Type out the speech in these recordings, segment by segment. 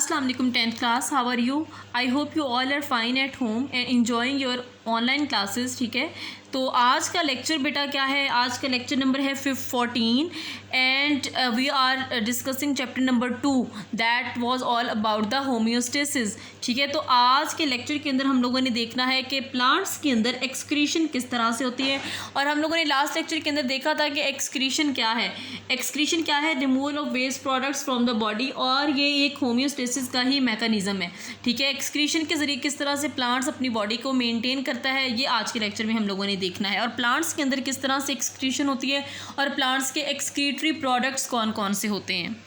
अस्सलाम वालेकुम 10th class, how are you? I hope you all are fine at home and enjoying your online classes. ठीक है, तो आज का लेक्चर बेटा क्या है, आज का लेक्चर नंबर है 14 and we are discussing chapter number 2 that was all about the homeostasis. ठीक है, तो आज के लेक्चर के अंदर हम लोगों ने देखना है कि प्लांट्स के अंदर एक्सक्रीशन किस तरह से होती है. और हम लोगों ने लास्ट लेक्चर के अंदर देखा था कि एक्सक्रीशन क्या है. एक्सक्रीशन क्या है? Removal of waste products from the body, और ये एक होम्योस्टेसिस का ही मैकेनिज्म है. ठीक है, एक्सक्रीशन के ज़रिए किस तरह से प्लांट्स अपनी बॉडी को मेनटेन करता है, ये आज के लेक्चर में हम लोगों ने देखना है. और प्लांट्स के अंदर किस तरह से एक्सक्रीशन होती है और प्लांट्स के एक्सक्रीटरी प्रोडक्ट्स कौन कौन से होते हैं.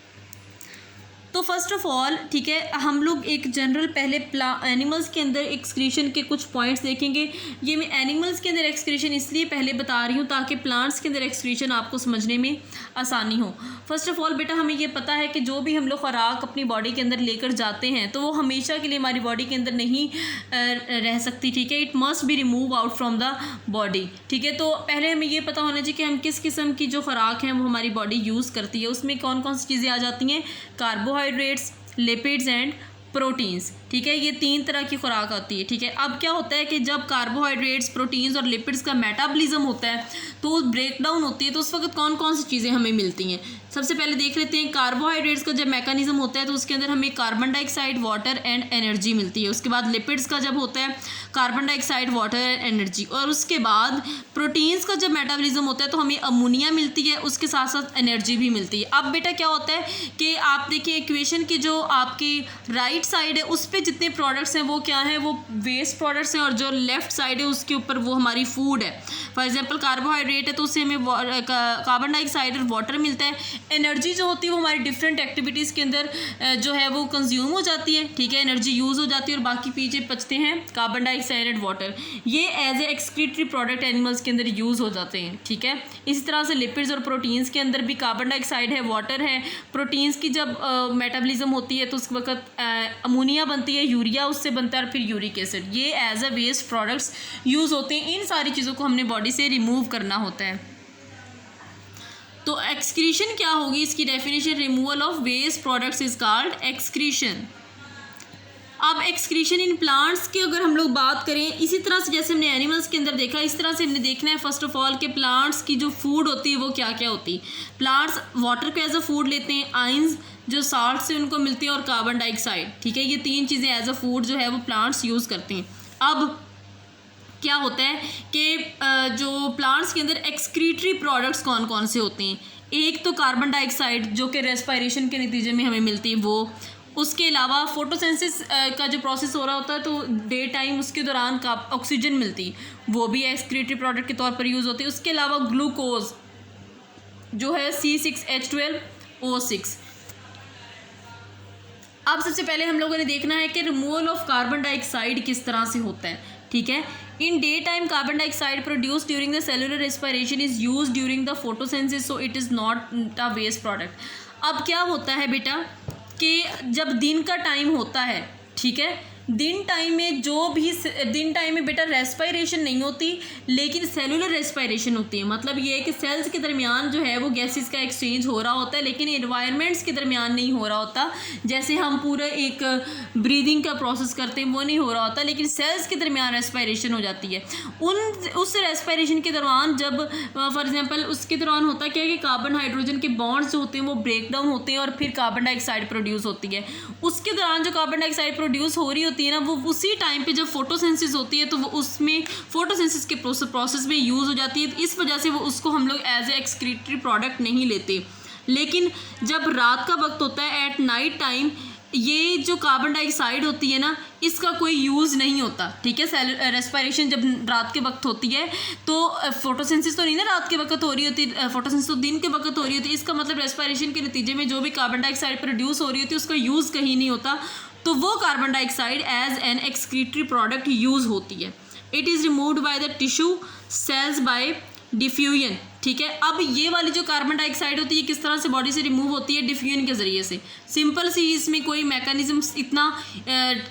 तो फर्स्ट ऑफ ऑल, ठीक है, हम लोग एक जनरल पहले एनिमल्स के अंदर एक्सक्रीशन के कुछ पॉइंट्स देखेंगे. ये मैं एनिमल्स के अंदर एक्सक्रीशन इसलिए पहले बता रही हूँ ताकि प्लांट्स के अंदर एक्सक्रीशन आपको समझने में आसानी हो. फर्स्ट ऑफ ऑल बेटा, हमें ये पता है कि जो भी हम लोग खुराक अपनी बॉडी के अंदर लेकर जाते हैं तो वो हमेशा के लिए हमारी बॉडी के अंदर नहीं रह सकती. ठीक है, it must be remove out from the body. ठीक है, तो पहले हमें ये पता होना चाहिए कि हम किस किस्म की जो खुराक है वो हमारी बॉडी यूज़ करती है. उसमें कौन कौन सी चीज़ें आ जाती हैं? Carbohydrates, lipids and proteins. ठीक है, ये 3 तरह की खुराक आती है. ठीक है, अब क्या होता है कि जब कार्बोहाइड्रेट्स, प्रोटीन्स और लिपिड्स का मेटाबॉलिज्म होता है तो ब्रेक डाउन होती है, तो उस वक्त कौन कौन सी चीज़ें हमें मिलती हैं. सबसे पहले देख लेते हैं कार्बोहाइड्रेट्स का जब मैकेनिज्म होता है तो उसके अंदर हमें carbon dioxide, water and energy मिलती है. उसके बाद लिपिड्स का जब होता है carbon dioxide, water and energy. और उसके बाद प्रोटीन्स का जब मेटाबॉलिज्म होता है तो हमें अमोनिया मिलती है, उसके साथ साथ एनर्जी भी मिलती है. अब बेटा क्या होता है कि आप देखिए इक्वेशन की जो आपकी राइट साइड है उस पर जितने प्रोडक्ट्स हैं वो क्या है, वो वेस्ट प्रोडक्ट्स हैं, और जो लेफ्ट साइड है उसके ऊपर वो हमारी फूड है. फॉर एग्जांपल कार्बोहाइड्रेट है तो उससे हमें कार्बन डाइऑक्साइड और वाटर मिलता है. एनर्जी जो होती है वो हमारी डिफरेंट एक्टिविटीज़ के अंदर जो है वो कंज्यूम हो जाती है. ठीक है, एनर्जी यूज़ हो जाती है और बाकी पीछे बचते हैं कार्बन डाइऑक्साइड एंड वाटर. ये as a excretory product animals के अंदर यूज़ हो जाते हैं. ठीक है, इसी तरह से लिपिड्स और प्रोटीन्स के अंदर भी कार्बन डाइऑक्साइड है, वाटर है. प्रोटीन्स की जब मेटाबॉलिज्म होती है तो उस वक्त अमोनिया बनती है, यूरिया उससे बनता है और फिर यूरिक एसिड. ये as a waste products use होते हैं. इन सारी चीज़ों को हमने बॉडी से रिमूव करना होता है. तो एक्सक्रीशन क्या होगी, इसकी definition removal of waste products is called excretion. अब एक्सक्रीशन इन प्लांट्स की अगर हम लोग बात करें, इसी तरह से जैसे हमने एनिमल्स के अंदर देखा इस तरह से हमने देखना है फर्स्ट ऑफ ऑल कि प्लांट्स की जो फूड होती है वो क्या क्या होती है. प्लांट्स वाटर को एज अ फूड लेते हैं, आयंस जो साल्ट से उनको मिलती है और कार्बन डाइऑक्साइड. ठीक है, ये 3 चीज़ें एज अ फूड जो है वो प्लांट्स यूज़ करते हैं. अब क्या होता है कि जो प्लांट्स के अंदर एक्सक्रीटरी प्रोडक्ट्स कौन कौन से होते हैं. एक तो कार्बन डाइऑक्साइड जो कि रेस्पिरेशन के नतीजे में हमें मिलती है वो. उसके अलावा फोटोसिंथेसिस का जो प्रोसेस हो रहा होता है तो डे टाइम उसके दौरान ऑक्सीजन मिलती है, वो भी एक्सक्रीटरी प्रोडक्ट के तौर पर यूज़ होती है. उसके अलावा ग्लूकोज जो है C6H12O6. अब सबसे पहले हम लोगों ने देखना है कि रिमूवल ऑफ कार्बन डाइऑक्साइड किस तरह से होता है. ठीक है, in day time carbon dioxide produce during the cellular respiration is use during the photosynthesis, so it is not a waste product. अब क्या होता है बेटा कि जब दिन का टाइम होता है, ठीक है, दिन टाइम में बेटा रेस्पिरेशन नहीं होती लेकिन सेलुलर रेस्पिरेशन होती है. मतलब ये है कि सेल्स के दरमियान जो है वो गैसेस का एक्सचेंज हो रहा होता है लेकिन एनवायरनमेंट्स के दरमियान नहीं हो रहा होता. जैसे हम पूरा एक ब्रीदिंग का प्रोसेस करते हैं वो नहीं हो रहा होता, लेकिन सेल्स के दरमियान रेस्पिरेशन हो जाती है. उस रेस्पिरेशन के दौरान जब फॉर एग्जांपल उसके दौरान होता क्या है कि कार्बन हाइड्रोजन के बॉन्ड्स जो होते हैं वो ब्रेक डाउन होते हैं और फिर कार्बन डाइऑक्साइड प्रोड्यूस होती है. उसके दौरान जो कार्बन डाइऑक्साइड प्रोड्यूस हो रही होती है ना, वो उसी टाइम पे जब फोटोसिंथेसिस होती है तो वो उसमें फोटोसिंथेसिस के प्रोसेस में यूज़ हो जाती है. इस वजह से वो उसको हम लोग एज ए एक्सक्रीटरी प्रोडक्ट नहीं लेते. लेकिन जब रात का वक्त होता है, एट नाइट टाइम, ये जो कार्बन डाइऑक्साइड होती है ना इसका कोई यूज़ नहीं होता. ठीक है, रेस्पिरेशन जब रात के वक्त होती है तो फोटोसिंथेसिस तो नहीं ना रात के वक्त हो रही होती, फोटोसिंथेसिस तो दिन के वक्त हो रही होती है. इसका मतलब रेस्पिरेशन के नतीजे में जो भी कार्बन डाइऑक्साइड प्रोड्यूस हो रही होती है उसका यूज़ कहीं नहीं होता, तो वो carbon dioxide as an excretory product use होती है. It is removed by the tissue cells by diffusion. ठीक है। अब ये वाली जो कार्बन डाइऑक्साइड होती है किस तरह से बॉडी से रिमूव होती है, डिफ्यूजन के ज़रिए से। सिंपल सी, इसमें कोई मैकेनिज्म इतना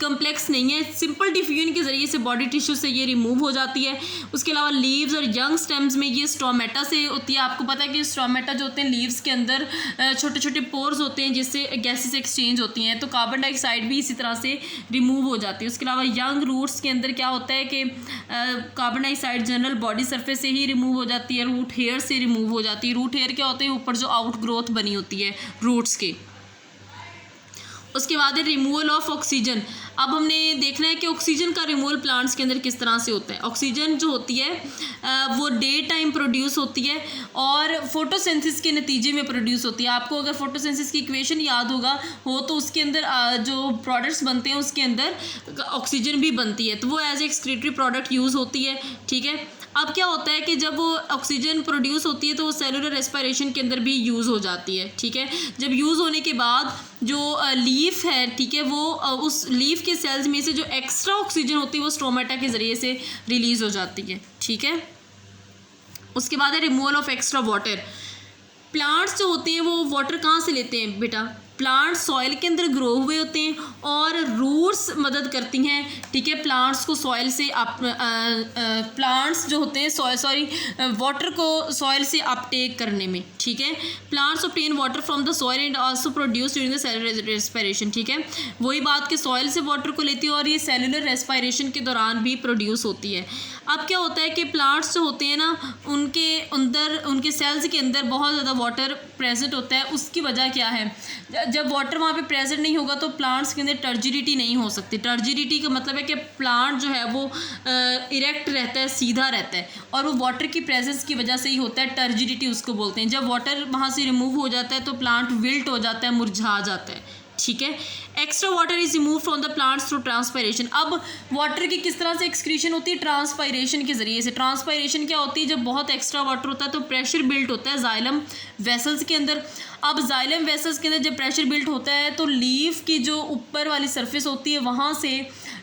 कम्प्लेक्स नहीं है, सिंपल डिफ्यूजन के ज़रिए से बॉडी टिश्यू से ये रिमूव हो जाती है। उसके अलावा लीव्स और यंग स्टेम्स में ये स्टोमेटा से होती है। आपको पता है कि स्टोमेटा जो होते हैं लीव्स के अंदर छोटे छोटे पोर्स होते हैं जिससे गैसेस एक्सचेंज होती हैं, तो कार्बन डाइऑक्साइड भी इसी तरह से रिमूव हो जाती है। उसके अलावा यंग रूट्स के अंदर क्या होता है कि carbon dioxide general body surface से ही रिमूव हो जाती है, रूट हेयर से रिमूव हो जाती है। रूट हेयर क्या होते हैं, ऊपर जो आउट ग्रोथ बनी होती है रूट्स के। उसके बाद है रिमूवल ऑफ ऑक्सीजन। अब हमने देखना है कि ऑक्सीजन का रिमूवल प्लांट्स के अंदर किस तरह से होता है। ऑक्सीजन जो होती है वो डे टाइम प्रोड्यूस होती है और फोटोसिंथेसिस के नतीजे में प्रोड्यूस होती है। आपको अगर फोटोसिंथेसिस की इक्वेशन याद हो तो उसके अंदर जो प्रोडक्ट्स बनते हैं उसके अंदर ऑक्सीजन भी बनती है, तो वो as a excretory product use होती है, ठीक है। अब क्या होता है कि जब वो ऑक्सीजन प्रोड्यूस होती है तो वो सेलुलर रेस्पिरेशन के अंदर भी यूज़ हो जाती है, ठीक है। जब यूज़ होने के बाद जो लीफ है, ठीक है, वो उस लीफ के सेल्स में से जो एक्स्ट्रा ऑक्सीजन होती है वो स्टोमेटा के ज़रिए से रिलीज़ हो जाती है, ठीक है। उसके बाद है removal of extra water. Plants जो होते हैं वो वाटर कहाँ से लेते हैं बेटा, प्लांट्स सॉइल के अंदर ग्रो हुए होते हैं और रूट्स मदद करती हैं, ठीक है, प्लांट्स को सॉइल से प्लांट्स जो होते हैं वाटर को सॉइल से अपटेक करने में, ठीक है। Plants obtain water from the soil and also produce during the cellular respiration, ठीक है। वही बात कि सॉइल से वाटर को लेती है और ये सेलुलर रेस्पिरेशन के दौरान भी प्रोड्यूस होती है। अब क्या होता है कि प्लांट्स जो होते हैं ना उनके अंदर, उनके सेल्स के अंदर बहुत ज़्यादा वाटर प्रेजेंट होता है। उसकी वजह क्या है, जब वाटर वहाँ पे प्रेजेंट नहीं होगा तो प्लांट्स के अंदर टर्जिडिटी नहीं हो सकती। टर्जिडिटी का मतलब है कि प्लांट जो है वो इरेक्ट रहता है, सीधा रहता है, और वो वाटर की प्रेजेंस की वजह से ही होता है, टर्जिडिटी उसको बोलते हैं। जब वाटर वहाँ से रिमूव हो जाता है तो प्लांट विल्ट हो जाता है, मुरझा जाता है, ठीक है। Extra water is remove from the plants through transpiration. अब वाटर की किस तरह से एक्सक्रीशन होती है, ट्रांसपायरेशन के जरिए से। ट्रांसपायरेशन क्या होती है, जब बहुत एक्स्ट्रा वाटर होता है तो प्रेशर बिल्ट होता है जाइलम वेसल्स के अंदर। अब जाइलम वेसल्स के अंदर जब प्रेशर बिल्ट होता है तो लीफ की जो ऊपर वाली सरफेस होती है वहाँ से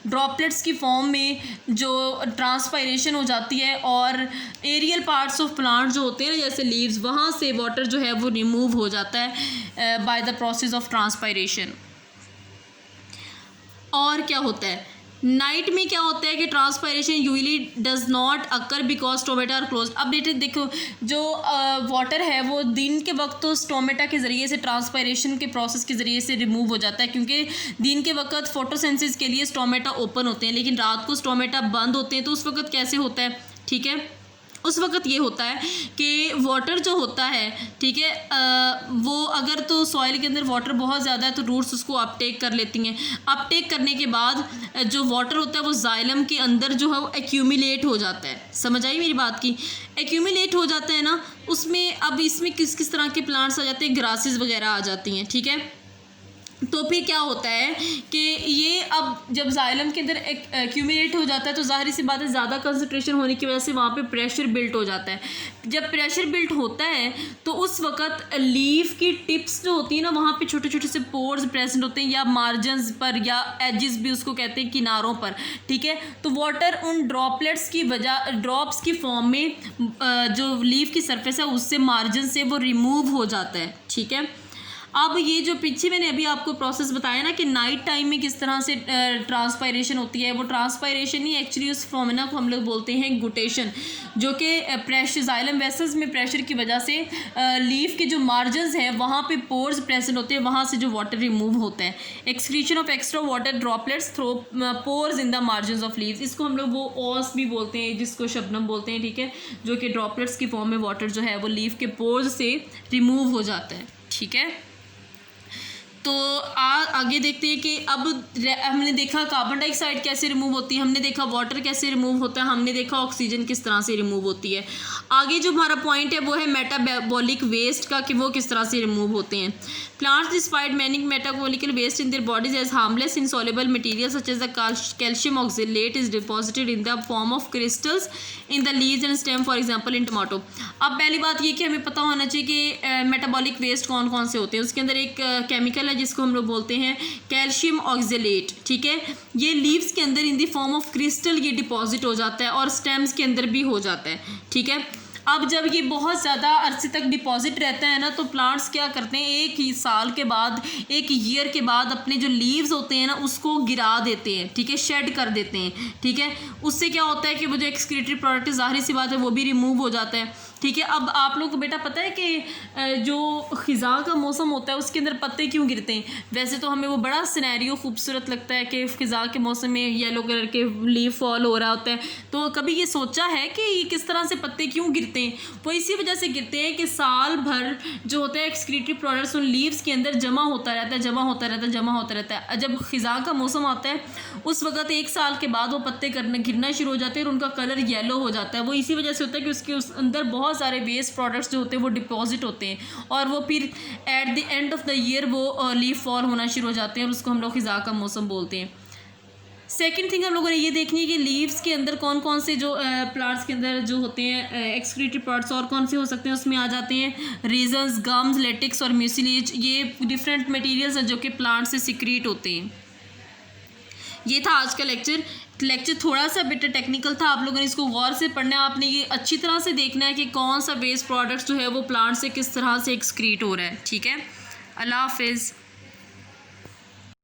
ड्रॉपलेट्स की फॉर्म में जो ट्रांसपायरेशन हो जाती है और एरियल पार्ट्स ऑफ प्लांट जो होते हैं ना जैसे लीव्स, वहाँ से वाटर जो है वो रिमूव हो जाता है by the process of transpiration. और क्या होता है, नाइट में क्या होता है कि transpiration usually does not occur because stomata are close. अब देखो जो वाटर है वो दिन के वक्त तो स्टोमेटा के ज़रिए से ट्रांसपायरेशन के प्रोसेस के ज़रिए से रिमूव हो जाता है, क्योंकि दिन के वक्त फोटोसिंथेसिस के लिए स्टोमेटा ओपन होते हैं, लेकिन रात को स्टोमेटा बंद होते हैं। तो उस वक्त कैसे होता है, ठीक है, उस वक्त ये होता है कि वाटर जो होता है, ठीक है, वो अगर तो सॉइल के अंदर वाटर बहुत ज़्यादा है तो रूट्स उसको अपटेक कर लेती हैं। अपटेक करने के बाद जो वाटर होता है वो जाइलम के अंदर जो है वो एक्यूमुलेट हो जाता है। समझ आई मेरी बात की, एक्यूमुलेट हो जाता है ना उसमें। अब इसमें किस किस तरह के प्लांट्स आ जाते हैं, ग्रासेस वगैरह आ जाती हैं, ठीक है। तो फिर क्या होता है कि ये अब जब जाइलम के अंदर एक्यूमुलेट हो जाता है तो ज़ाहिर सी बात है ज़्यादा कंसंट्रेशन होने की वजह से वहाँ पे प्रेशर बिल्ट हो जाता है। जब प्रेशर बिल्ट होता है तो उस वक्त लीफ की टिप्स जो होती है ना वहाँ पे छोटे छोटे से पोर्स प्रेजेंट होते हैं, या मार्जिन्स पर या एजेस भी उसको कहते हैं, किनारों पर, ठीक है। तो वाटर उन ड्रॉपलेट्स की वजह, ड्रॉप्स की फॉर्म में जो लीफ की सरफेस है उससे मार्जिन से वो रिमूव हो जाता है, ठीक है। अब ये जो पीछे मैंने अभी आपको प्रोसेस बताया ना कि नाइट टाइम में किस तरह से ट्रांसपायरेशन होती है, वो ट्रांसपायरेशन ही एक्चुअली उस फिनोमेना को हम लोग बोलते हैं गुटेशन, जो कि प्रेशर जाइलम वेसल्स में प्रेशर की वजह से लीफ के जो मार्जिन्स हैं वहाँ पे पोर्स प्रेजेंट होते हैं, वहाँ से जो वाटर रिमूव होता है। Excretion of extra water droplets through pores in the margins of leaves, इसको हम लोग वो ओस भी बोलते हैं, जिसको शबनम बोलते हैं, ठीक है, जो कि ड्रॉपलेट्स की फॉर्म में वाटर जो है वो लीफ के पोर्स से रिमूव हो जाता है, ठीक है। तो आगे देखते हैं कि अब हमने देखा कार्बन डाइऑक्साइड कैसे रिमूव होती है, हमने देखा वाटर कैसे रिमूव होता है, हमने देखा ऑक्सीजन किस तरह से रिमूव होती है। आगे जो हमारा पॉइंट है वो है मेटाबॉलिक वेस्ट का, कि वो किस तरह से रिमूव होते हैं। Plants despite many metabolical waste in their bodies as harmless insoluble material such as the calcium oxalate is deposited in the form of crystals in the leaves and stem, for example in tomato. अब पहली बात ये कि हमें पता होना चाहिए कि मेटाबॉलिक वेस्ट कौन कौन से होते हैं। उसके अंदर एक केमिकल है जिसको हम लोग बोलते हैं कैल्शियम ऑक्जेलेट, ठीक है। ये लीव्स के अंदर इन द फॉर्म ऑफ क्रिस्टल ये डिपॉजिट हो जाता है और स्टेम्स के अंदर भी हो जाता है, ठीक है। अब जब ये बहुत ज़्यादा अरसे तक डिपॉजिट रहता है ना, तो प्लांट्स क्या करते हैं, एक ही साल के बाद, एक ईयर के बाद अपने जो लीव्स होते हैं ना उसको गिरा देते हैं, ठीक है, शेड कर देते हैं, ठीक है। उससे क्या होता है कि वो जो एक्सक्रीटरी प्रोडक्ट, ज़ाहिर सी बात है, वो भी रिमूव हो जाता है, ठीक है। अब आप लोग को बेटा पता है कि जो ख़िज़ा का मौसम होता है उसके अंदर पत्ते क्यों गिरते हैं? वैसे तो हमें वो बड़ा सिनेरियो खूबसूरत लगता है कि ख़िज़ा के मौसम में येलो कलर के लीफ फॉल हो रहा होता है, तो कभी ये सोचा है कि ये किस तरह से पत्ते क्यों गिरते हैं? वो इसी वजह से गिरते हैं कि साल भर जो होता है एक्सक्रीटरी प्रोडक्ट्स उन लीव्स के अंदर जमा होता रहता है, जमा होता रहता है, जमा होता रहता है। जब ख़िज़ा का मौसम आता है उस वक्त एक साल के बाद वो पत्ते गिरना शुरू हो जाते हैं और उनका कलर येलो हो जाता है। वो इसी वजह से होता है कि उसके अंदर बहुत सारे वेस्ट प्रोडक्ट्स जो होते हैं वो डिपॉजिट होते हैं और वो फिर at the end of the year वो लीफ फॉल होना शुरू हो जाते हैं और उसको हम लोग ख़िज़ा का मौसम बोलते हैं। सेकेंड थिंग हम लोगों ने ये देखनी है कि लीव्स के अंदर कौन कौन से जो प्लांट्स के अंदर जो होते हैं एक्सक्रीटरी प्रोडक्ट्स और कौन से हो सकते हैं, उसमें आ जाते हैं रेजन्स, गम्स, लेटेक्स और म्यूसिलेज। ये डिफरेंट मटेरियल्स हैं जो कि प्लांट से सिक्रीट होते हैं। ये था आज का लेक्चर थोड़ा सा बेटा टेक्निकल था, आप लोगों ने इसको गौर से पढ़ना है, आपने ये अच्छी तरह से देखना है कि कौन सा वेस्ट प्रोडक्ट्स जो है वो प्लांट से किस तरह से एक्सक्रीट हो रहा है, ठीक है। अल्लाह हाफिज़।